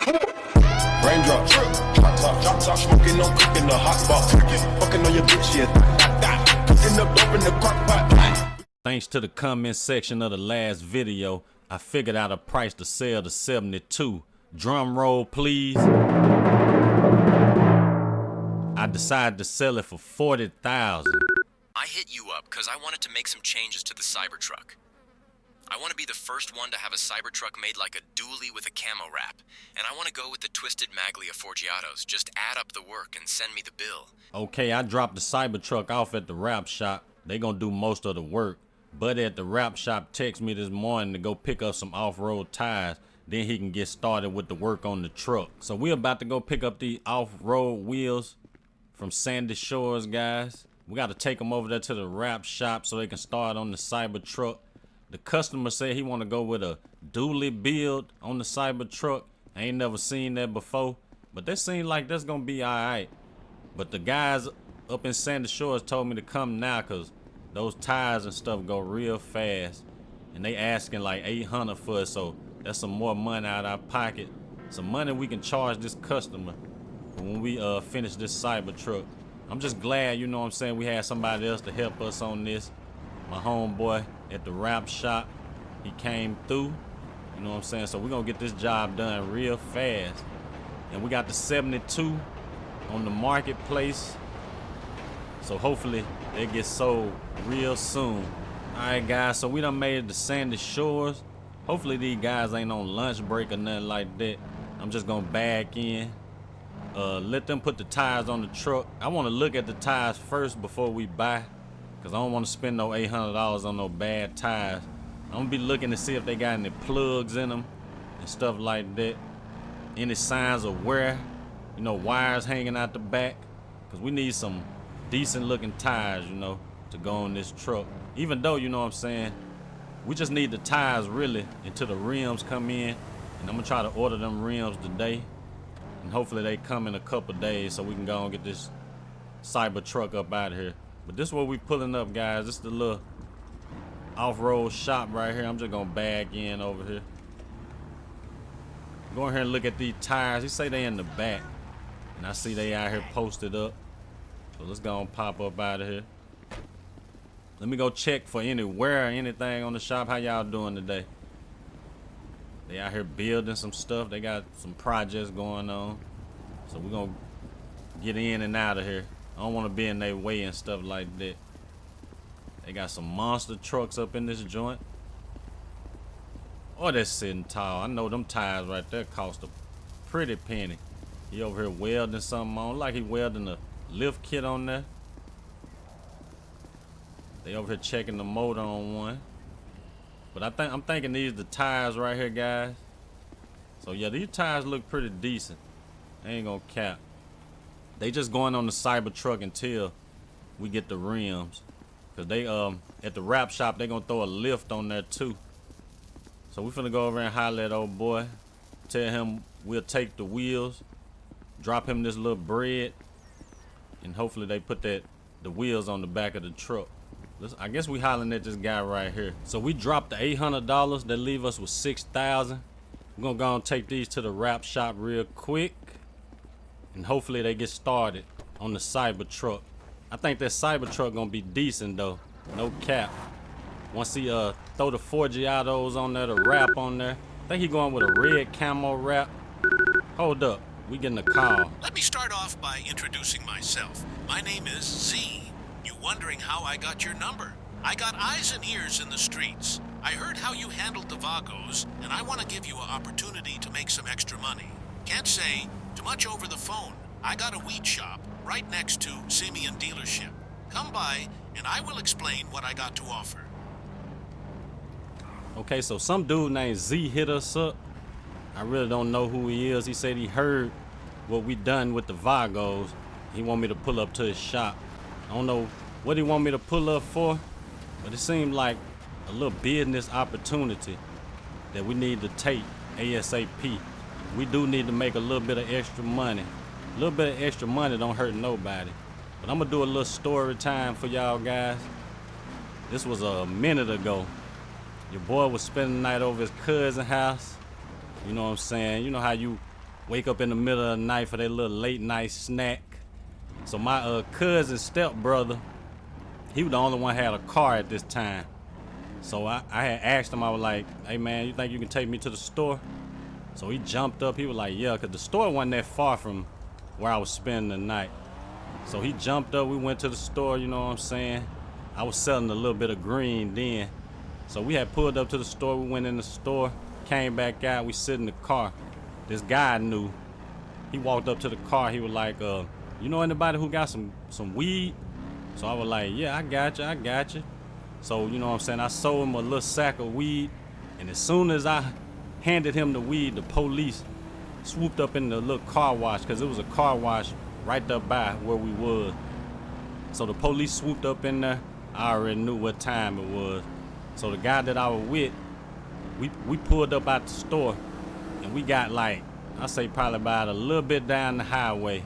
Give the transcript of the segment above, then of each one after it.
Raindrop, drop top, smoking, no cooking the hot pot. Fucking on your bitch, yeah. Cooking up dope in the crock pot. Thanks to the comment section of the last video, I figured out a price to sell the 72. Drum roll, please. I decided to sell it for $40,000. I hit you up because I wanted to make some changes to the Cybertruck. I want to be the first one to have a Cybertruck made like a dually with a camo wrap. And I want to go with the twisted Maglia Forgiatos. Just add up the work and send me the bill. Okay, I dropped the Cybertruck off at the wrap shop. They gonna do most of the work. Buddy at the wrap shop texted me this morning to go pick up some off-road tires. Then he can get started with the work on the truck. So we're about to go pick up the off-road wheels from Sandy Shores, guys. We got to take them over there to the wrap shop so they can start on the Cybertruck. The customer said he want to go with a dually build on the Cybertruck. I ain't never seen that before, but that seems like that's gonna be all right. But the guys up in Sandy Shores told me to come now because those tires and stuff go real fast, and they asking like $800 for it. So that's some more money out of our pocket. Some money we can charge this customer when we finish this Cybertruck. I'm just glad, you know what I'm saying, we had somebody else to help us on this. My homeboy at the wrap shop, he came through, you know what I'm saying? So we're gonna get this job done real fast. And we got the 72 on the marketplace, so hopefully they get sold real soon. All right, guys, so we done made it to Sandy Shores. Hopefully these guys ain't on lunch break or nothing like that. I'm just gonna back in, let them put the tires on the truck. I want to look at the tires first before we buy, because I don't want to spend no $800 on no bad tires. I'm gonna be looking to see if they got any plugs in them and stuff like that. Any signs of wear, you know, wires hanging out the back, because we need some decent looking tires, you know, to go on this truck. Even though, you know what I'm saying, we just need the tires really until the rims come in. And I'm gonna try to order them rims today, and hopefully they come in a couple days so we can go and get this Cybertruck up out of here. But this is where we pulling up, guys. This is the little off-road shop right here. I'm just gonna bag in over here. Go in here and look at these tires. He say they in the back, and I see they out here posted up. So let's go and pop up out of here. Let me go check for any wear or anything on the shop. How y'all doing today? They out here building some stuff. They got some projects going on. So we're gonna get in and out of here. I don't want to be in their way and stuff like that. They got some monster trucks up in this joint. Oh, that's sitting tall. I know them tires right there cost a pretty penny. He over here welding something on. Like he welding a lift kit on there. They over here checking the motor on one. But I'm thinking these the tires right here, guys. So yeah, these tires look pretty decent. I ain't gonna cap. They just going on the Cybertruck until we get the rims. Cause they at the wrap shop they gonna throw a lift on there too. So we finna go over and holler at old boy. Tell him we'll take the wheels, drop him this little bread, and hopefully they put the wheels on the back of the truck. I guess we hollering at this guy right here. So we dropped the $800. That leave us with $6,000. We're gonna go and take these to the wrap shop real quick, and hopefully they get started on the Cybertruck. I think that Cybertruck gonna be decent though, no cap. Once he throw the Forgiatos on there, the wrap on there. I think he going with a red camo wrap. Hold up, we getting a call. Let me start off by introducing myself. My name is Z. You wondering how I got your number? I got eyes and ears in the streets. I heard how you handled the Vagos, and I want to give you an opportunity to make some extra money. Can't say too much over the phone. I got a weed shop right next to Simeon dealership. Come by, and I will explain what I got to offer. Okay, so some dude named Z hit us up. I really don't know who he is. He said he heard what we done with the Vagos. He want me to pull up to his shop. I don't know what he want me to pull up for, but it seemed like a little business opportunity that we need to take ASAP. We do need to make a little bit of extra money. A little bit of extra money don't hurt nobody. But I'm gonna do a little story time for y'all guys. This was a minute ago. Your boy was spending the night over his cousin's house. You know what I'm saying? You know how you Wake up in the middle of the night for their little late night snack. So my cousin's stepbrother, he was the only one had a car at this time. So I had asked him, I was like, hey man, you think you can take me to the store? So he jumped up, he was like, yeah, because the store wasn't that far from where I was spending the night. So he jumped up, we went to the store, you know what I'm saying? I was selling a little bit of green then. So we had pulled up to the store, we went in the store, came back out, we sit in the car. This guy knew. He walked up to the car, he was like, you know anybody who got some weed? So I was like, yeah, I got you. So, you know what I'm saying, I sold him a little sack of weed, and as soon as I handed him the weed, the police swooped up in the little car wash, because it was a car wash right there by where we was. So the police swooped up in there. I already knew what time it was. So the guy that I was with, we pulled up out the store, and we got like, I say probably about a little bit down the highway,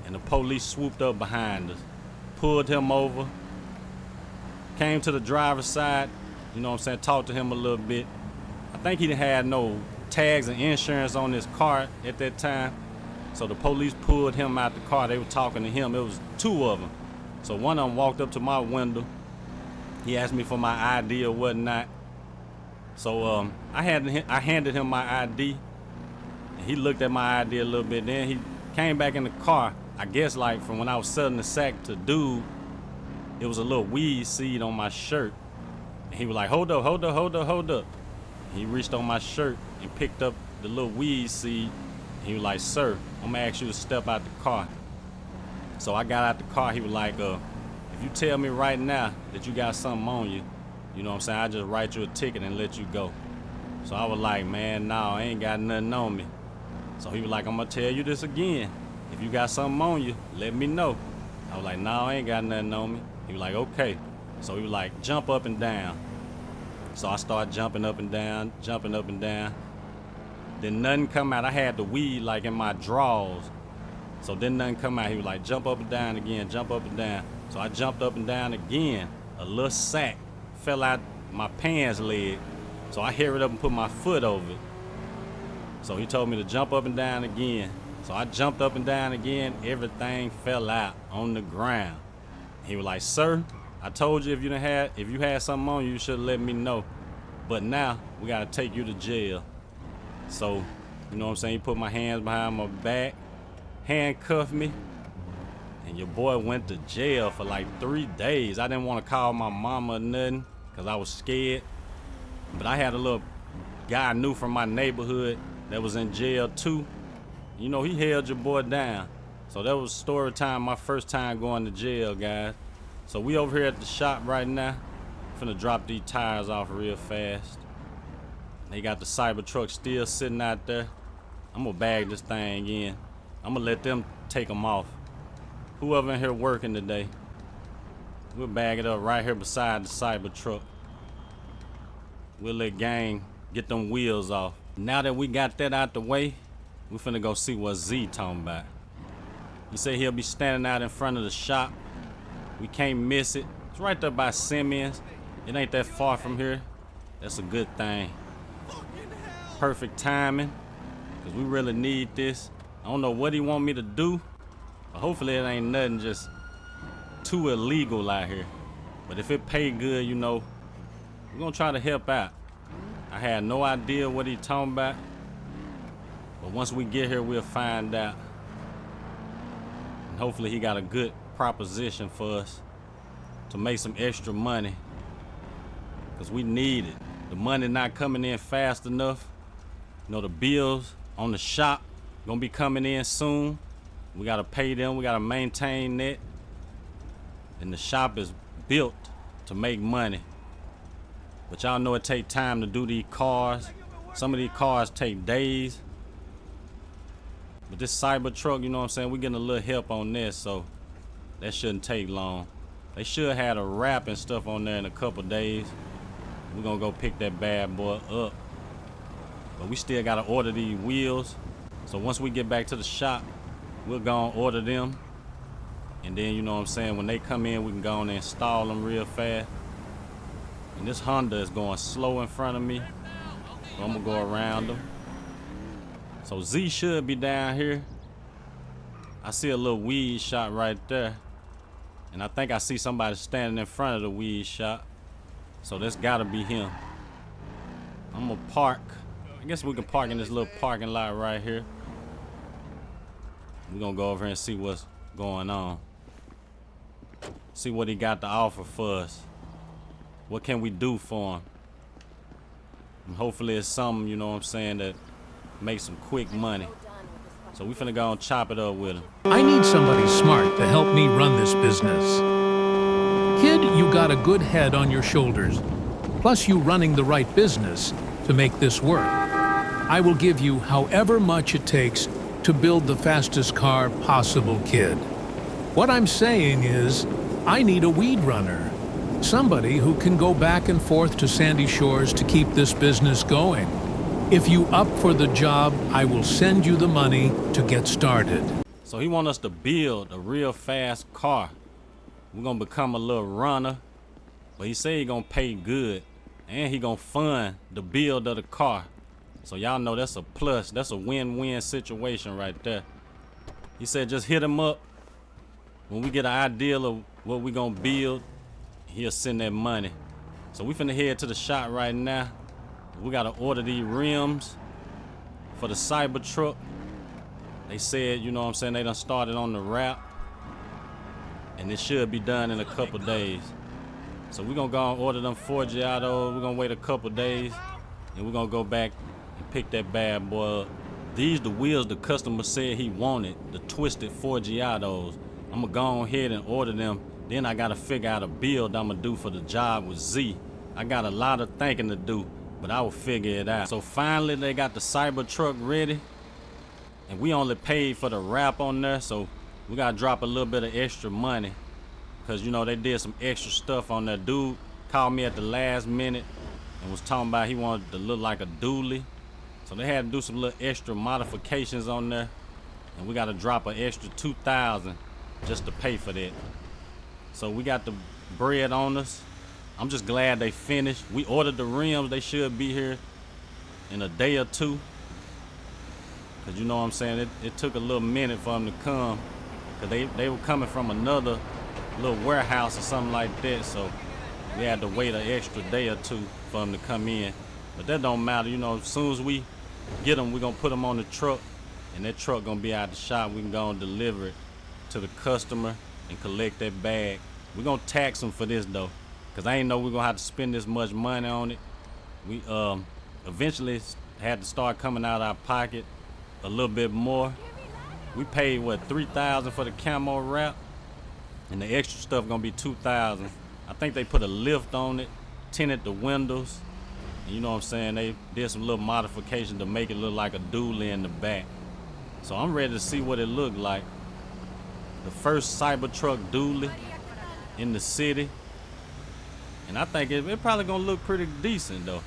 and the police swooped up behind us, pulled him over, came to the driver's side, you know what I'm saying, talked to him a little bit. I think he didn't have no tags and insurance on his car at that time. So the police pulled him out the car. They were talking to him. It was two of them. So one of them walked up to my window. He asked me for my ID or whatnot. So I handed him my ID. He looked at my ID a little bit. Then he came back in the car. I guess like from when I was selling the sack to dude, it was a little weed seed on my shirt. And he was like, hold up. He reached on my shirt and picked up the little weed seed. He was like, sir, I'm gonna ask you to step out the car. So I got out the car. He was like, if you tell me right now that you got something on you, you know what I'm saying, I just write you a ticket and let you go. So I was like, man, no, I ain't got nothing on me. So he was like, I'm gonna tell you this again. If you got something on you, let me know. I was like, no, I ain't got nothing on me. He was like, okay. So he was like, jump up and down. So I started jumping up and down. Then nothing come out. I had the weed like in my drawers. So then nothing come out. He was like, jump up and down again, jump up and down. So I jumped up and down again. A little sack fell out my pants leg. So I hurried up and put my foot over it. So he told me to jump up and down again. So I jumped up and down again. Everything fell out on the ground. He was like, sir, I told you if you had something on you, you should have let me know. But now we gotta take you to jail. So, you know what I'm saying? He put my hands behind my back, handcuffed me, and your boy went to jail for like 3 days. I didn't want to call my mama or nothing because I was scared. But I had a little guy I knew from my neighborhood that was in jail too. You know, he held your boy down. So that was story time, my first time going to jail, guys. So we over here at the shop right now. Finna drop these tires off real fast. They got the Cybertruck still sitting out there. I'm gonna bag this thing in. I'm gonna let them take them off. Whoever in here working today, we'll bag it up right here beside the Cybertruck. We'll let gang get them wheels off. Now that we got that out the way, we finna go see what Z talking about. He said he'll be standing out in front of the shop. We can't miss it. It's right there by Simeon's. It ain't that far from here. That's a good thing. Perfect timing, because we really need this. I don't know what he want me to do, but hopefully it ain't nothing just too illegal out here. But if it pay good, you know, we're gonna try to help out. I had no idea what he talking about, but once we get here, we'll find out. And hopefully he got a good proposition for us to make some extra money, because we need it. The money not coming in fast enough. You know, the bills on the shop gonna be coming in soon. We gotta pay them, we gotta maintain that. And the shop is built to make money. But y'all know it take time to do these cars. Some of these cars take days. But this Cybertruck, you know what I'm saying, we getting a little help on this, so that shouldn't take long. They should have a wrap and stuff on there in a couple days. We're gonna go pick that bad boy up. But we still gotta order these wheels. So once we get back to the shop, we'll go and order them. And then, you know what I'm saying, when they come in, we can go and install them real fast. And this Honda is going slow in front of me, so I'm gonna go around them. So Z should be down here. I see a little weed shop right there. And I think I see somebody standing in front of the weed shop. So that's gotta be him. I'm gonna park. I guess we can park in this little parking lot right here. We're gonna go over here and see what's going on. See what he got to offer for us. What can we do for him? And hopefully it's something, you know what I'm saying, that makes some quick money. So we finna go and chop it up with him. I need somebody smart to help me run this business. Kid, you got a good head on your shoulders. Plus you running the right business to make this work. I will give you however much it takes to build the fastest car possible, kid. What I'm saying is, I need a weed runner. Somebody who can go back and forth to Sandy Shores to keep this business going. If you up for the job, I will send you the money to get started. So he want us to build a real fast car. We're gonna become a little runner. But he said he gonna pay good. And he gonna fund the build of the car. So y'all know that's a plus. That's a win-win situation right there. He said just hit him up. When we get an idea of what we gonna build, he'll send that money. So we finna head to the shop right now. We gotta order these rims for the Cybertruck. They said, you know what I'm saying, they done started on the wrap. And it should be done in a couple days. So we're gonna go and order them Forgiatos. We're gonna wait a couple days. And we're gonna go back and pick that bad boy up. These the wheels the customer said he wanted. The twisted Forgiatos. I'm gonna go ahead and order them. Then I gotta figure out a build I'm gonna do for the job with Z. I got a lot of thinking to do, but I will figure it out. So finally they got the Cybertruck ready. And we only paid for the wrap on there, so we gotta drop a little bit of extra money. Cause you know they did some extra stuff on there. Dude called me at the last minute and was talking about he wanted to look like a dually. So they had to do some little extra modifications on there. And we gotta drop an extra $2,000 just to pay for that. So we got the bread on us. I'm just glad they finished. We ordered the rims. They should be here in a day or two. Cause you know what I'm saying, it took a little minute for them to come. Cause they were coming from another little warehouse or something like that. So we had to wait an extra day or two for them to come in. But that don't matter, you know, as soon as we get them, we're gonna put them on the truck. And that truck gonna be out the shop. We can go and deliver it to the customer and collect that bag. We're gonna tax them for this though, cause I ain't know we're gonna have to spend this much money on it. We eventually had to start coming out of our pocket a little bit more. We paid what, $3,000 for the camo wrap, and the extra stuff gonna be $2,000. I think they put a lift on it, tinted the windows, and you know what I'm saying, they did some little modification to make it look like a dually in the back. So I'm ready to see what it looked like. The first Cybertruck dually in the city. And I think it probably gonna look pretty decent though.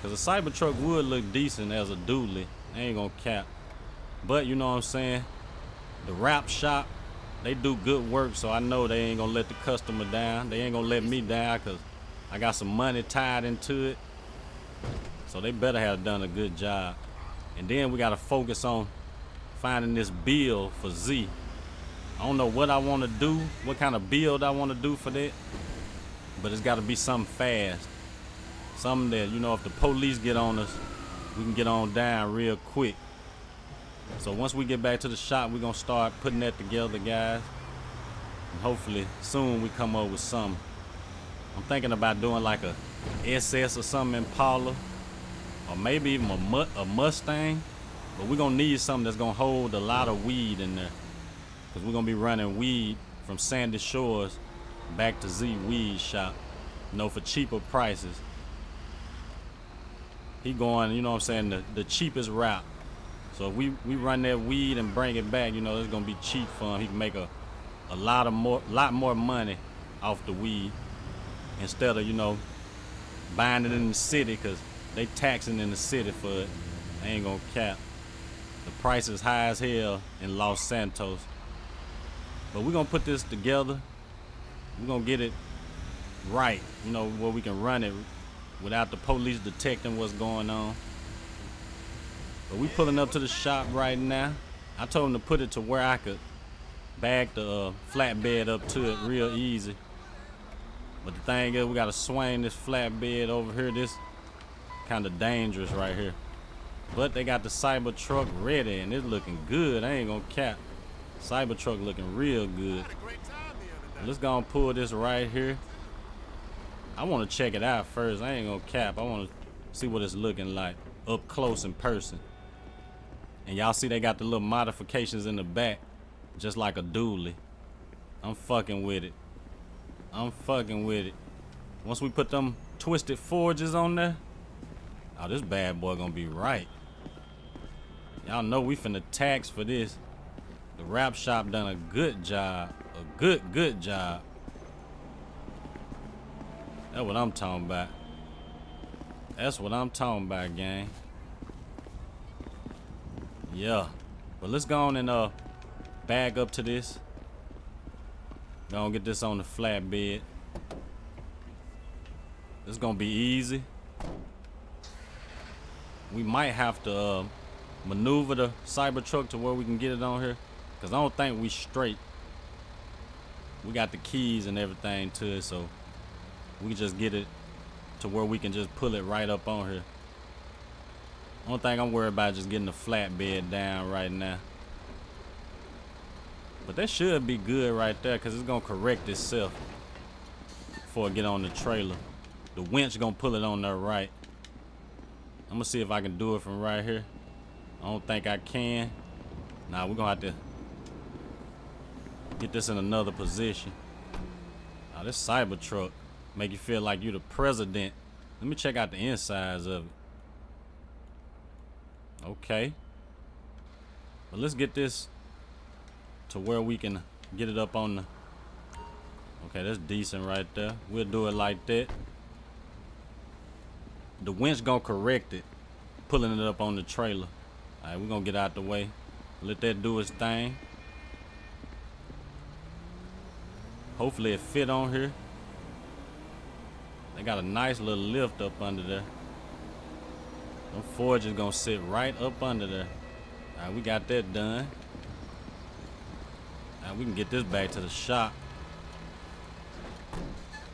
Cause a Cybertruck would look decent as a dually. I ain't gonna cap. But you know what I'm saying? The wrap shop, they do good work, so I know they ain't gonna let the customer down. They ain't gonna let me down cause I got some money tied into it. So they better have done a good job. And then we gotta focus on finding this build for Z. I don't know what I want to do, what kind of build I want to do for that, but it's got to be something fast. Something that, you know, if the police get on us, we can get on down real quick. So once we get back to the shop, we're going to start putting that together, guys. And hopefully soon we come up with something. I'm thinking about doing like a SS or something Impala, or maybe even a Mustang. But we're going to need something that's going to hold a lot of weed in there. Because we're going to be running weed from Sandy Shores back to Z Weed Shop, you know, for cheaper prices. He going, you know what I'm saying, the cheapest route. So if we run that weed and bring it back, you know, it's going to be cheap for him. He can make a lot more money off the weed instead of, you know, buying it in the city, because they taxing in the city for it. I ain't going to cap. The price is high as hell in Los Santos. But we're gonna put this together. We're gonna get it right, you know, where we can run it without the police detecting what's going on. But we pulling up to the shop right now. I told him to put it to where I could bag the flatbed up to it real easy. But the thing is, we gotta swing this flatbed over here. This kind of dangerous right here. But they got the Cybertruck ready and it's looking good. I ain't gonna cap. Cybertruck looking real good. Let's go and pull this right here. I want to check it out first. I ain't gonna cap. I want to see what it's looking like up close in person. And y'all see they got the little modifications in the back, just like a dually. I'm fucking with it. I'm fucking with it. Once we put them twisted forges on there, oh, this bad boy gonna be right. Y'all know we finna tax for this. The wrap shop done a good job. A good job. That's what I'm talking about. That's what I'm talking about, gang. Yeah. But let's go on and bag up to this. Gonna get this on the flatbed. This gonna be easy. We might have to maneuver the Cybertruck to where we can get it on here, cause I don't think we straight. We got the keys and everything to it, so we can just get it to where we can just pull it right up on here. Only thing I'm worried about is just getting the flatbed down right now. But that should be good right there, because it's going to correct itself before it get on the trailer. The winch going to pull it on there right. I'm going to see if I can do it from right here. I don't think I can. Nah, we're going to have to get this in another position. Now, this Cybertruck make you feel like you the president. Let me check out the insides of it. Okay. But let's get this to where we can get it up on the... Okay, that's decent right there. We'll do it like that. The winch gonna correct it, pulling it up on the trailer. Alright, we're gonna get out the way. Let that do its thing. Hopefully it fit on here. They got a nice little lift up under there. Them forges gonna sit right up under there. Alright, we got that done. Now we can get this back to the shop.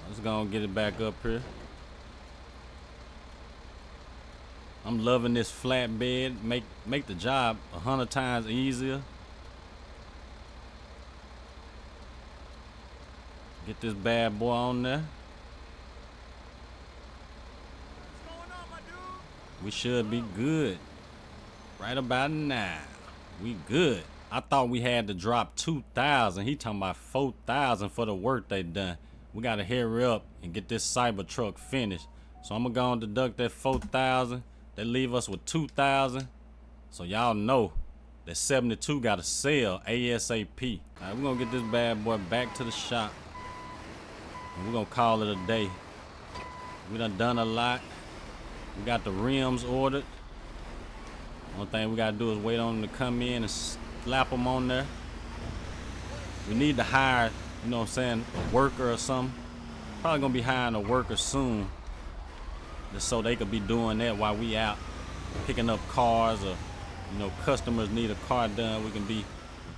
Let's go and get it back up here. I'm loving this flatbed. Make the job 100 times easier. Get this bad boy on there. What's going on, my dude? We should be good. Right about now. We good. I thought we had to drop 2,000. He talking about 4,000 for the work they done. We gotta hurry up and get this Cybertruck finished. So I'm gonna go and deduct that 4,000. That leave us with 2,000. So y'all know that 72 gotta sell ASAP. Alright, we're gonna get this bad boy back to the shop. And we're gonna call it a day. We done a lot. We got the rims ordered. One thing we gotta do is wait on them to come in and slap them on there. We need to hire, you know what I'm saying, a worker or something. Probably gonna be hiring a worker soon, just so they could be doing that while we out picking up cars, or you know, customers need a car done. We can be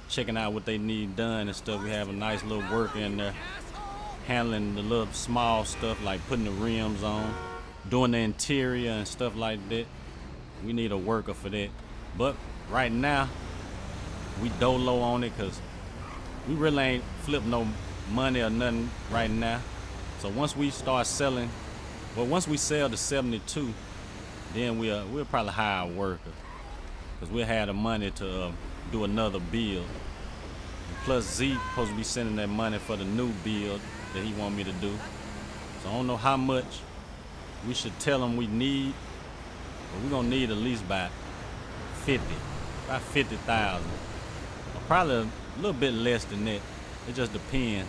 checking out what they need done and stuff. We have a nice little worker in there handling the little small stuff like putting the rims on, doing the interior and stuff like that. We need a worker for that. But right now we dolo on it, because we really ain't flip no money or nothing right now. So once we start selling, well, once we sell the 72, then we'll probably hire a worker, because we'll have the money to do another build. And plus Z supposed to be sending that money for the new build that he want me to do. So I don't know how much we should tell him we need, but we're gonna need at least about 50,000. Or probably a little bit less than that. It just depends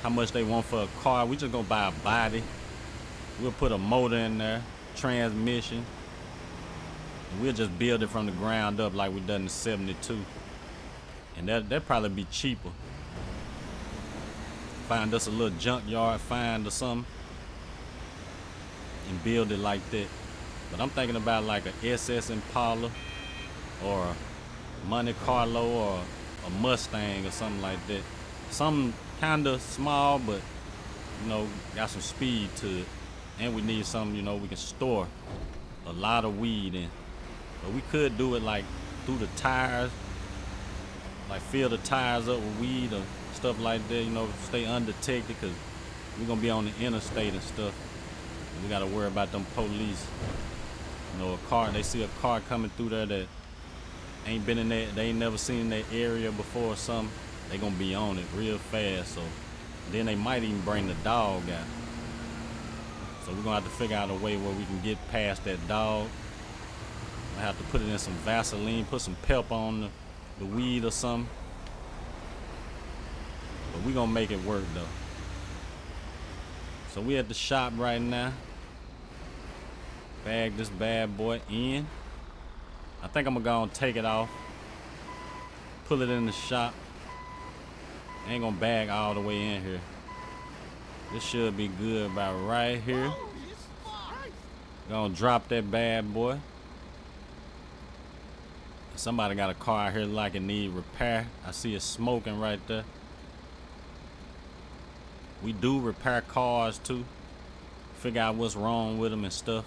how much they want for a car. We just gonna buy a body. We'll put a motor in there, transmission, and we'll just build it from the ground up like we done the 72. And that'd probably be cheaper. Find us a little junkyard find or something and build it like that. But I'm thinking about like a SS Impala or a Monte Carlo or a Mustang or something like that. Something kind of small, but you know, got some speed to it. And we need something, you know, we can store a lot of weed in. But we could do it like through the tires, like fill the tires up with weed or stuff like that, you know, stay undetected, because we're gonna be on the interstate and stuff. And we gotta worry about them police. You know, a car, they see a car coming through there that ain't been in that, they ain't never seen that area before or something, they gonna be on it real fast. So then they might even bring the dog out. So we're gonna have to figure out a way where we can get past that dog. I have to put it in some Vaseline, put some pep on the weed or something. But we gonna make it work though. So we at the shop right now. Bag this bad boy in. I think I'm gonna take it off, pull it in the shop. Ain't gonna bag all the way in here. This should be good about right here. Gonna drop that bad boy. Somebody got a car out here like it need repair. I see it smoking right there. We do repair cars too. Figure out what's wrong with them and stuff.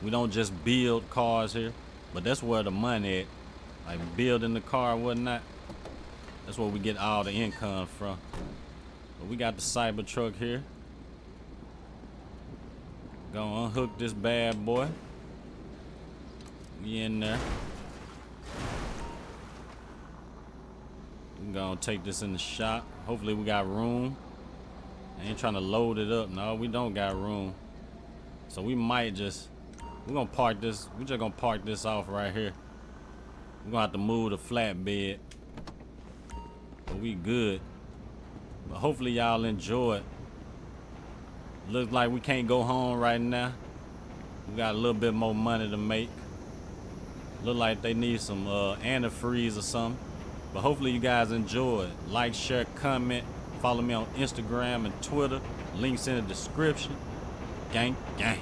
We don't just build cars here, but that's where the money at. Like building the car and whatnot. That's where we get all the income from. But we got the Cybertruck here. Gonna unhook this bad boy. We in there. We gonna take this in the shop. Hopefully we got room. I ain't trying to load it up. No, we don't got room. So we might just, we're gonna park this. We just gonna park this off right here. We're gonna have to move the flatbed. But we good. But hopefully y'all enjoy it. Looks like we can't go home right now. We got a little bit more money to make. Look like they need some antifreeze or something. But hopefully you guys enjoy it. Like, share, comment. Follow me on Instagram and Twitter. Links in the description. Gang, gang.